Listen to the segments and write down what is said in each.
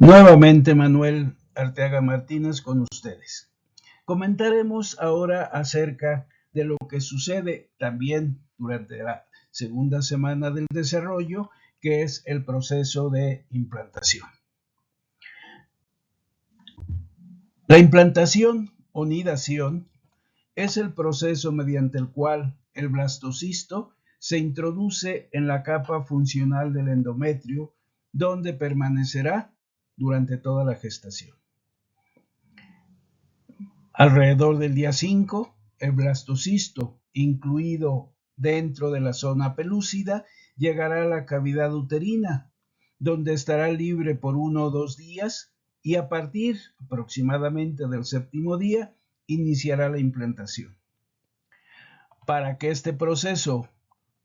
Nuevamente Manuel Arteaga Martínez con ustedes. Comentaremos ahora acerca de lo que sucede también durante la segunda semana del desarrollo, que es el proceso de implantación. La implantación o nidación es el proceso mediante el cual el blastocisto se introduce en la capa funcional del endometrio, donde permanecerá durante toda la gestación. Alrededor del día 5, el blastocisto, incluido dentro de la zona pelúcida, llegará a la cavidad uterina, donde estará libre por 1 o 2 días y a partir aproximadamente del 7º día iniciará la implantación. Para que este proceso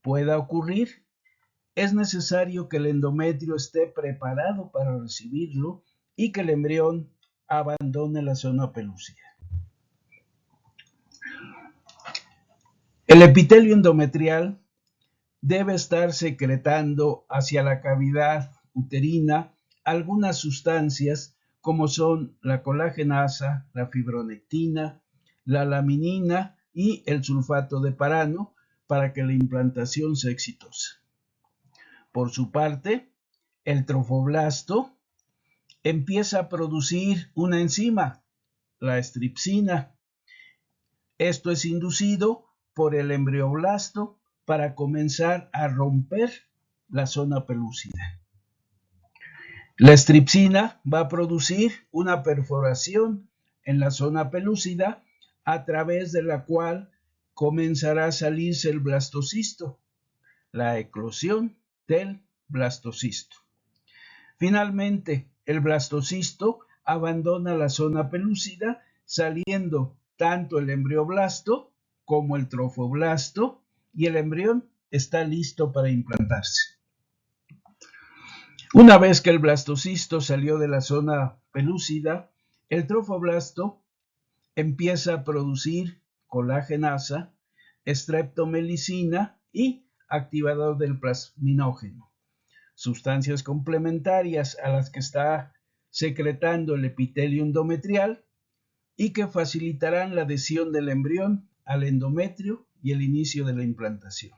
pueda ocurrir, es necesario que el endometrio esté preparado para recibirlo y que el embrión abandone la zona pelúcida. El epitelio endometrial debe estar secretando hacia la cavidad uterina algunas sustancias como son la colagenasa, la fibronectina, la laminina y el sulfato de parano para que la implantación sea exitosa. Por su parte, el trofoblasto empieza a producir una enzima, la strepsina. Esto es inducido por el embrioblasto para comenzar a romper la zona pelúcida. La strepsina va a producir una perforación en la zona pelúcida a través de la cual comenzará a salirse el blastocisto, la eclosión del blastocisto. Finalmente, el blastocisto abandona la zona pelúcida, saliendo tanto el embrioblasto como el trofoblasto, y el embrión está listo para implantarse. Una vez que el blastocisto salió de la zona pelúcida, el trofoblasto empieza a producir colagenasa, streptomelicina y activador del plasminógeno, sustancias complementarias a las que está secretando el epitelio endometrial y que facilitarán la adhesión del embrión al endometrio y el inicio de la implantación.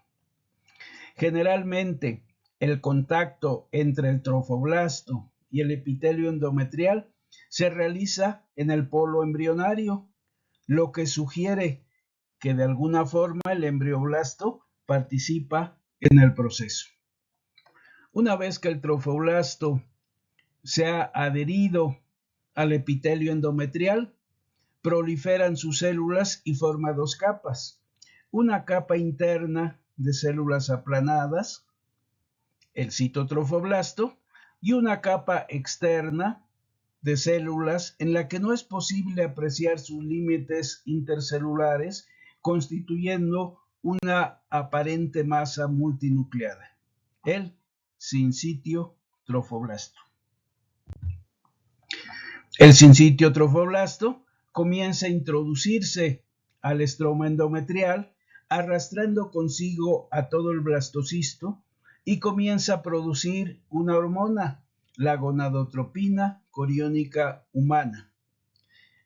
Generalmente, el contacto entre el trofoblasto y el epitelio endometrial se realiza en el polo embrionario, lo que sugiere que de alguna forma el embrioblasto participa en el proceso. Una vez que el trofoblasto se ha adherido al epitelio endometrial, proliferan sus células y forma 2 capas. Una capa interna de células aplanadas, el citotrofoblasto, y una capa externa de células en la que no es posible apreciar sus límites intercelulares, constituyendo una aparente masa multinucleada, el sincitio trofoblasto. El sincitio trofoblasto comienza a introducirse al estroma endometrial, arrastrando consigo a todo el blastocisto y comienza a producir una hormona, la gonadotropina coriónica humana.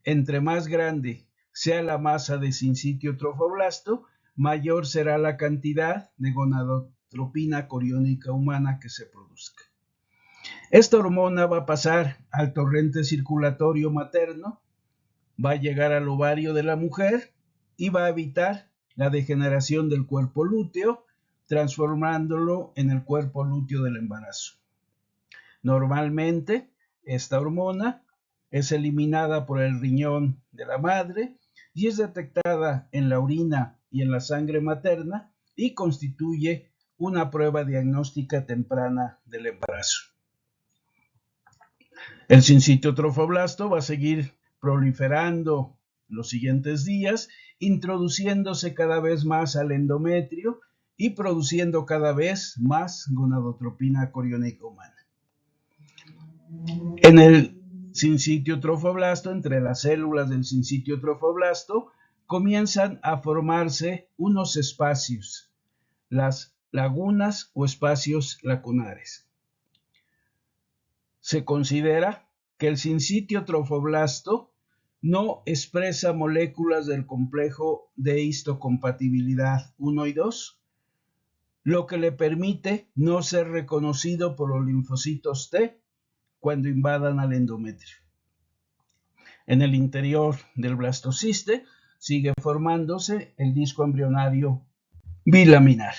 Entre más grande sea la masa de sincitio trofoblasto, mayor será la cantidad de gonadotropina coriónica humana que se produzca. Esta hormona va a pasar al torrente circulatorio materno, va a llegar al ovario de la mujer y va a evitar la degeneración del cuerpo lúteo, transformándolo en el cuerpo lúteo del embarazo. Normalmente, esta hormona es eliminada por el riñón de la madre y es detectada en la orina y en la sangre materna y constituye una prueba diagnóstica temprana del embarazo. El sincitio trofoblasto va a seguir proliferando los siguientes días, introduciéndose cada vez más al endometrio y produciendo cada vez más gonadotropina coriónica humana. En el sincitio trofoblasto, entre las células del sincitio trofoblasto, comienzan a formarse unos espacios, las lagunas o espacios lacunares. se considera que el sincitio trofoblasto no expresa moléculas del complejo de histocompatibilidad 1 y 2, lo que le permite no ser reconocido por los linfocitos T cuando invadan al endometrio. En el interior del blastociste sigue formándose el disco embrionario bilaminar.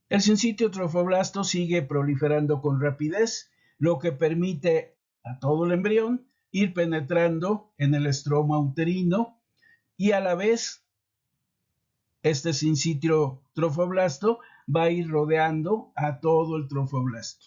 El sincitio trofoblasto sigue proliferando con rapidez, lo que permite a todo el embrión ir penetrando en el estroma uterino y a la vez este sincitio trofoblasto va a ir rodeando a todo el trofoblasto.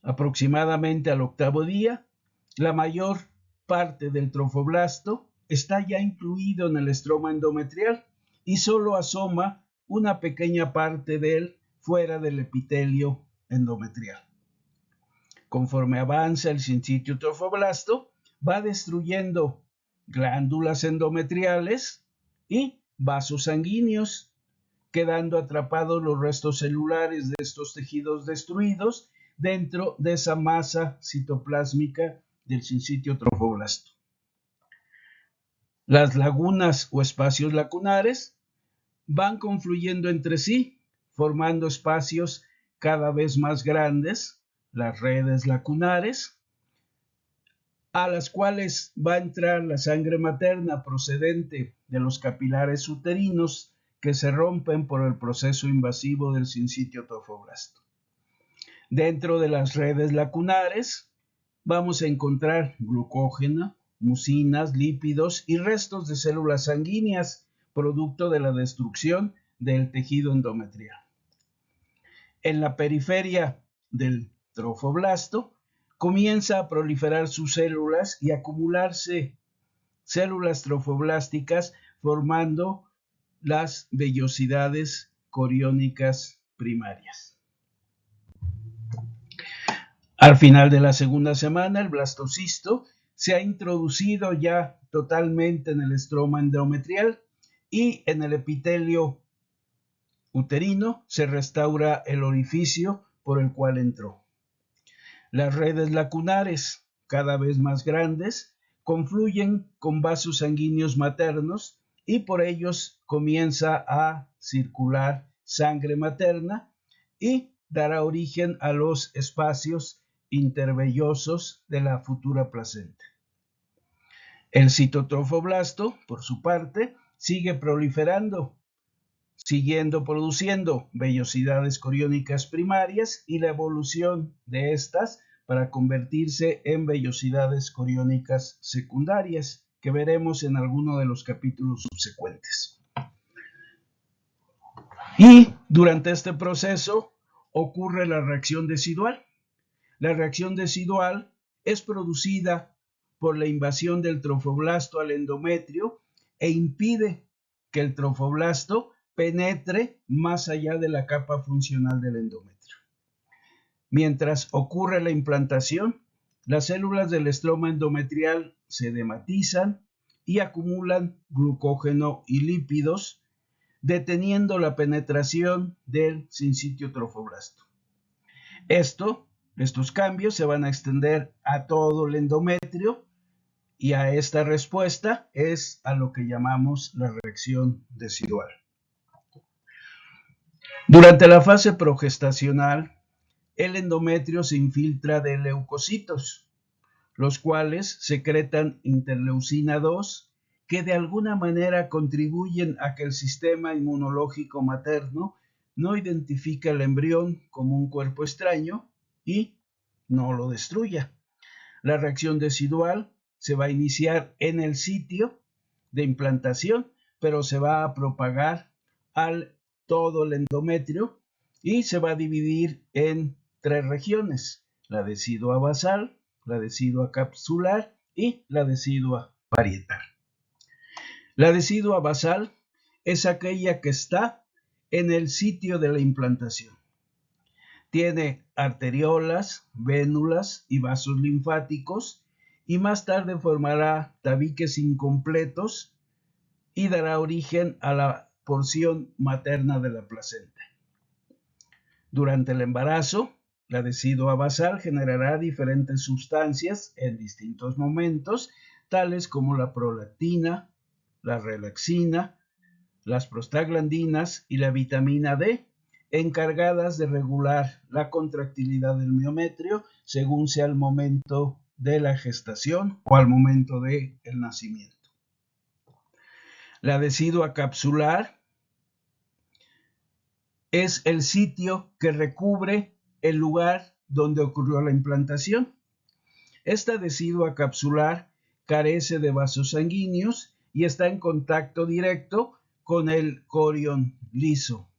Aproximadamente al octavo día, la mayor parte del trofoblasto está ya incluido en el estroma endometrial y solo asoma una pequeña parte de él fuera del epitelio endometrial. Conforme avanza el sincitio trofoblasto, va destruyendo glándulas endometriales y vasos sanguíneos, quedando atrapados los restos celulares de estos tejidos destruidos dentro de esa masa citoplásmica del sincitio trofoblasto. Las lagunas o espacios lacunares van confluyendo entre sí, formando espacios cada vez más grandes, las redes lacunares, a las cuales va a entrar la sangre materna procedente de los capilares uterinos que se rompen por el proceso invasivo del sincitio trofoblasto. Dentro de las redes lacunares vamos a encontrar glucógeno, mucinas, lípidos y restos de células sanguíneas, producto de la destrucción del tejido endometrial. En la periferia del trofoblasto comienza a proliferar sus células y acumularse células trofoblásticas formando las vellosidades coriónicas primarias. Al final de la segunda semana, el blastocisto se ha introducido ya totalmente en el estroma endometrial y en el epitelio uterino se restaura el orificio por el cual entró. Las redes lacunares, cada vez más grandes, confluyen con vasos sanguíneos maternos y por ellos comienza a circular sangre materna y dará origen a los espacios intervellosos de la futura placenta. El citotrofoblasto, por su parte, sigue proliferando, siguiendo produciendo vellosidades coriónicas primarias y la evolución de estas para convertirse en vellosidades coriónicas secundarias, que veremos en alguno de los capítulos subsecuentes. Y durante este proceso ocurre la reacción decidual. La reacción decidual es producida por la invasión del trofoblasto al endometrio e impide que el trofoblasto penetre más allá de la capa funcional del endometrio. Mientras ocurre la implantación, las células del estroma endometrial se dematizan y acumulan glucógeno y lípidos, deteniendo la penetración del sincitio trofoblasto. Estos cambios se van a extender a todo el endometrio y a esta respuesta es a lo que llamamos la reacción decidual. Durante la fase progestacional, el endometrio se infiltra de leucocitos, los cuales secretan interleucina 2, que de alguna manera contribuyen a que el sistema inmunológico materno no identifique al embrión como un cuerpo extraño y no lo destruya. La reacción decidual se va a iniciar en el sitio de implantación, pero se va a propagar al todo el endometrio y se va a dividir en 3 regiones: la decidua basal, la decidua capsular y la decidua parietal. La decidua basal es aquella que está en el sitio de la implantación. Tiene arteriolas, vénulas y vasos linfáticos y más tarde formará tabiques incompletos y dará origen a la porción materna de la placenta. Durante el embarazo, la decidua basal generará diferentes sustancias en distintos momentos, tales como la prolactina, la relaxina, las prostaglandinas y la vitamina D, encargadas de regular la contractilidad del miometrio según sea el momento de la gestación o al momento del nacimiento. La decidua capsular es el sitio que recubre el lugar donde ocurrió la implantación. Esta decidua capsular carece de vasos sanguíneos y está en contacto directo con el corión liso.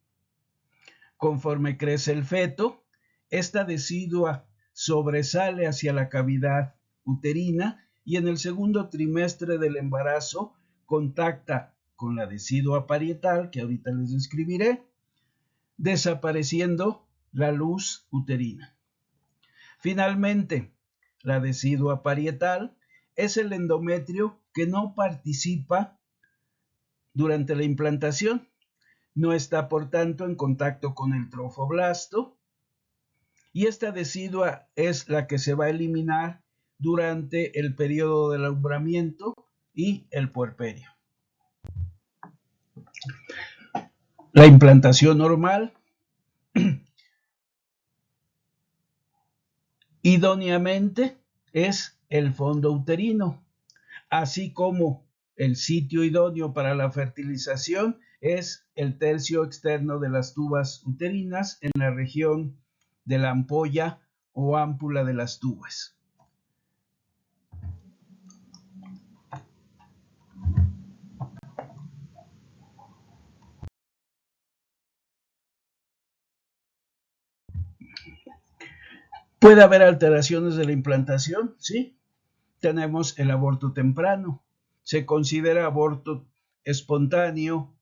Conforme crece el feto, esta decidua sobresale hacia la cavidad uterina y en el segundo trimestre del embarazo contacta con la decidua parietal, que ahorita les describiré, desapareciendo la luz uterina. Finalmente, la decidua parietal es el endometrio que no participa durante la implantación. No está, por tanto, en contacto con el trofoblasto y esta decidua es la que se va a eliminar durante el periodo del alumbramiento y el puerperio. La implantación normal idóneamente es el fondo uterino, así como el sitio idóneo para la fertilización es el tercio externo de las tubas uterinas en la región de la ampolla o ámpula de las tubas. ¿Puede haber alteraciones de la implantación? Sí. Tenemos el aborto temprano. Se considera aborto espontáneo,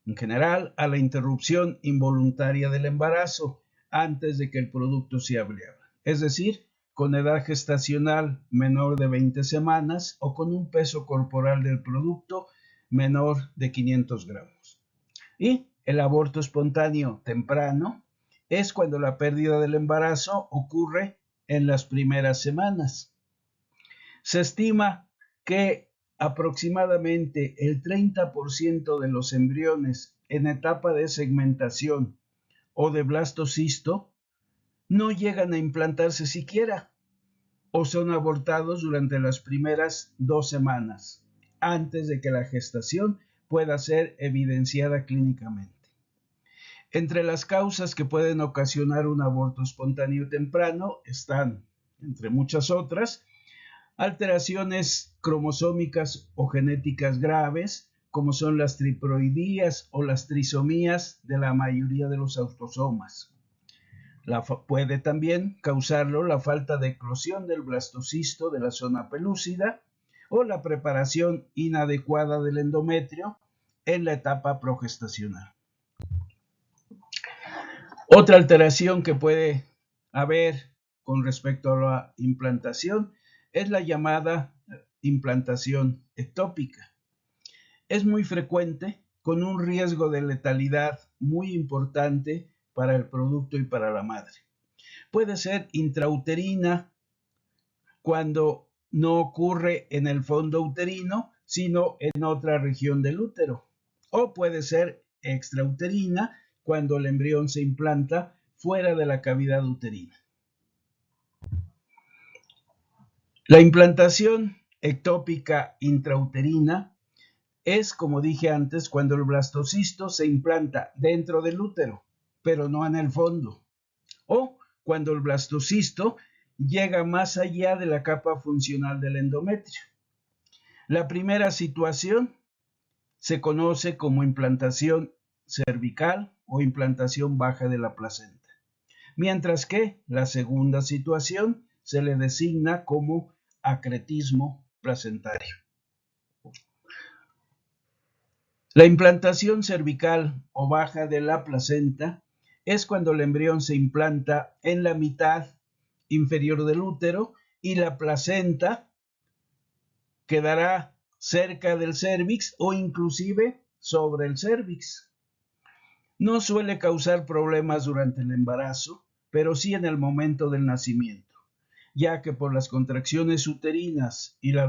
en general, a la interrupción involuntaria del embarazo antes de que el producto sea viable. Es decir, con edad gestacional menor de 20 semanas o con un peso corporal del producto menor de 500 gramos. Y el aborto espontáneo temprano es cuando la pérdida del embarazo ocurre en las primeras semanas. Se estima que aproximadamente el 30% de los embriones en etapa de segmentación o de blastocisto no llegan a implantarse siquiera o son abortados durante las primeras 2 semanas antes de que la gestación pueda ser evidenciada clínicamente. Entre las causas que pueden ocasionar un aborto espontáneo temprano están, entre muchas otras, alteraciones cromosómicas o genéticas graves, como son las triploidías o las trisomías de la mayoría de los autosomas. Puede también causarlo la falta de eclosión del blastocisto de la zona pelúcida o la preparación inadecuada del endometrio en la etapa progestacional. Otra alteración que puede haber con respecto a la implantación es la llamada implantación ectópica. Es muy frecuente, con un riesgo de letalidad muy importante para el producto y para la madre. Puede ser intrauterina cuando no ocurre en el fondo uterino, sino en otra región del útero. O puede ser extrauterina cuando el embrión se implanta fuera de la cavidad uterina. La implantación ectópica intrauterina es, como dije antes, cuando el blastocisto se implanta dentro del útero, pero no en el fondo. O cuando el blastocisto llega más allá de la capa funcional del endometrio. La primera situación se conoce como implantación cervical o implantación baja de la placenta, mientras que la segunda situación se le designa como acretismo placentario. La implantación cervical o baja de la placenta es cuando el embrión se implanta en la mitad inferior del útero y la placenta quedará cerca del cérvix o inclusive sobre el cérvix. No suele causar problemas durante el embarazo, pero sí en el momento del nacimiento, ya que por las contracciones uterinas y la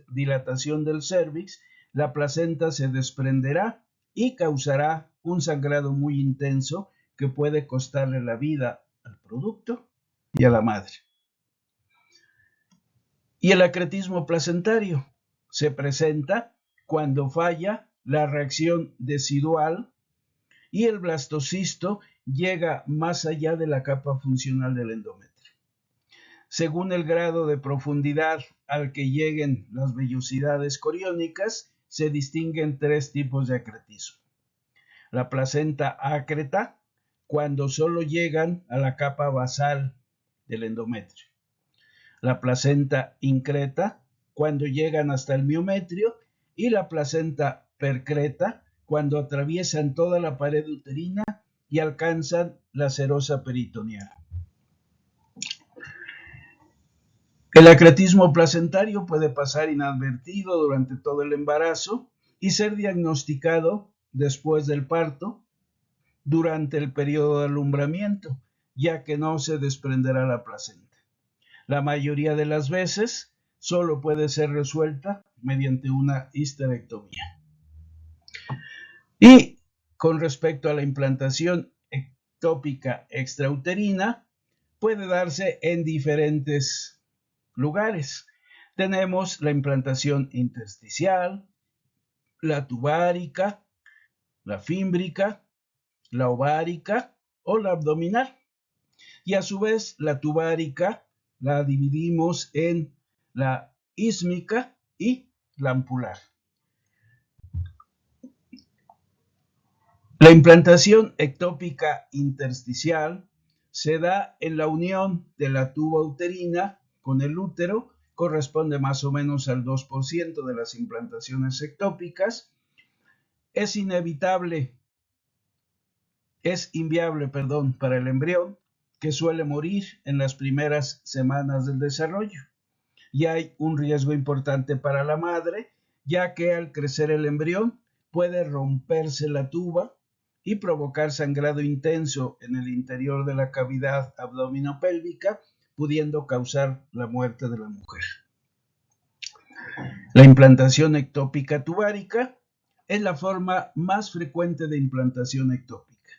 dilatación del cérvix, la placenta se desprenderá y causará un sangrado muy intenso que puede costarle la vida al producto y a la madre. Y el acretismo placentario se presenta cuando falla la reacción decidual y el blastocisto llega más allá de la capa funcional del endometrio. Según el grado de profundidad al que lleguen las vellosidades coriónicas, se distinguen tres tipos de acretismo. La placenta acreta, cuando solo llegan a la capa basal del endometrio. La placenta increta, cuando llegan hasta el miometrio, y la placenta percreta, cuando atraviesan toda la pared uterina y alcanzan la serosa peritoneal. El acretismo placentario puede pasar inadvertido durante todo el embarazo y ser diagnosticado después del parto, durante el periodo de alumbramiento, ya que no se desprenderá la placenta. La mayoría de las veces solo puede ser resuelta mediante una histerectomía. Y con respecto a la implantación ectópica extrauterina, puede darse en diferentes lugares. Tenemos la implantación intersticial, la tubárica, la fímbrica, la ovárica o la abdominal. Y a su vez la tubárica la dividimos en la ísmica y la ampular. La implantación ectópica intersticial se da en la unión de la tuba uterina con el útero, corresponde más o menos al 2% de las implantaciones ectópicas. Es inviable para el embrión, que suele morir en las primeras semanas del desarrollo. Y hay un riesgo importante para la madre, ya que al crecer el embrión puede romperse la tuba y provocar sangrado intenso en el interior de la cavidad abdominopélvica, pudiendo causar la muerte de la mujer. La implantación ectópica tubárica es la forma más frecuente de implantación ectópica.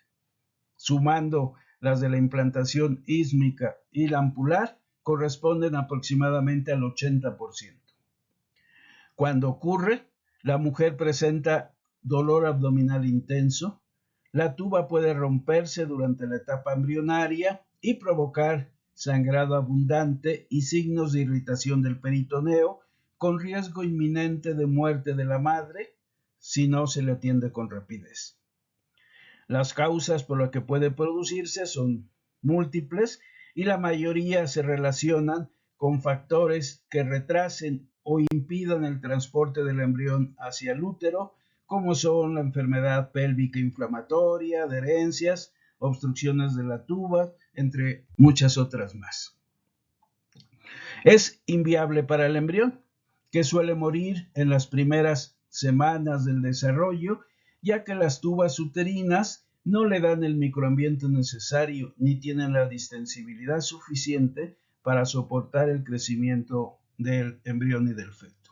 Sumando las de la implantación ísmica y la ampular, corresponden aproximadamente al 80%. Cuando ocurre, la mujer presenta dolor abdominal intenso, la tuba puede romperse durante la etapa embrionaria y provocar sangrado abundante y signos de irritación del peritoneo, con riesgo inminente de muerte de la madre si no se le atiende con rapidez. Las causas por las que puede producirse son múltiples y la mayoría se relacionan con factores que retrasen o impidan el transporte del embrión hacia el útero, como son la enfermedad pélvica inflamatoria, adherencias, obstrucciones de la tuba, entre muchas otras más. Es inviable para el embrión, que suele morir en las primeras semanas del desarrollo, ya que las tubas uterinas no le dan el microambiente necesario ni tienen la distensibilidad suficiente para soportar el crecimiento del embrión y del feto.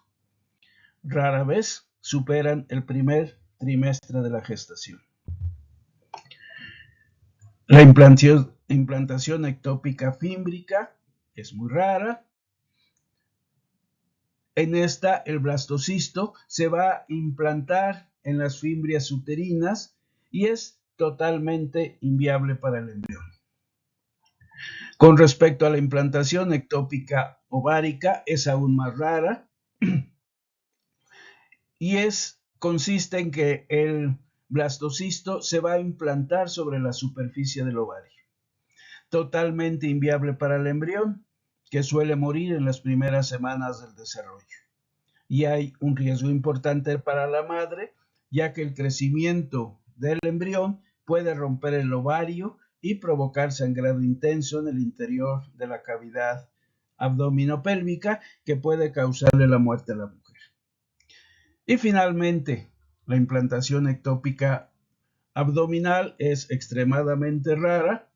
Rara vez superan el primer trimestre de la gestación. La implantación ectópica fímbrica es muy rara. En esta, el blastocisto se va a implantar en las fimbrias uterinas y es totalmente inviable para el embrión. Con respecto a la implantación ectópica ovárica, es aún más rara y consiste en que el blastocisto se va a implantar sobre la superficie del ovario. Totalmente inviable para el embrión, que suele morir en las primeras semanas del desarrollo. Y hay un riesgo importante para la madre, ya que el crecimiento del embrión puede romper el ovario y provocar sangrado intenso en el interior de la cavidad abdominopélvica, que puede causarle la muerte a la mujer. Y finalmente, la implantación ectópica abdominal es extremadamente rara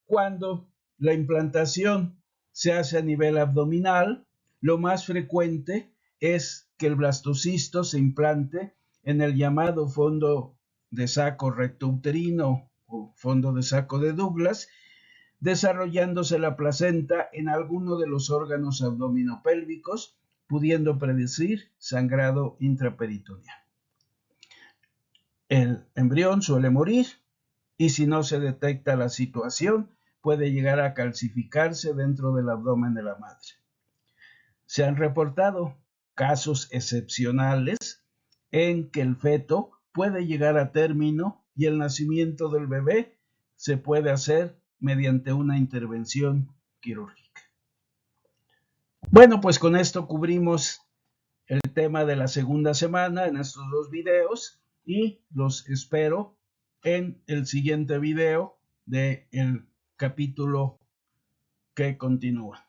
Cuando la implantación se hace a nivel abdominal, lo más frecuente es que el blastocisto se implante en el llamado fondo de saco rectouterino o fondo de saco de Douglas, desarrollándose la placenta en alguno de los órganos abdominopélvicos, pudiendo predecir sangrado intraperitoneal. El embrión suele morir y si no se detecta la situación, puede llegar a calcificarse dentro del abdomen de la madre. Se han reportado casos excepcionales en que el feto puede llegar a término y el nacimiento del bebé se puede hacer mediante una intervención quirúrgica. Bueno, pues con esto cubrimos el tema de la segunda semana en estos dos videos y los espero en el siguiente video del capítulo que continúa.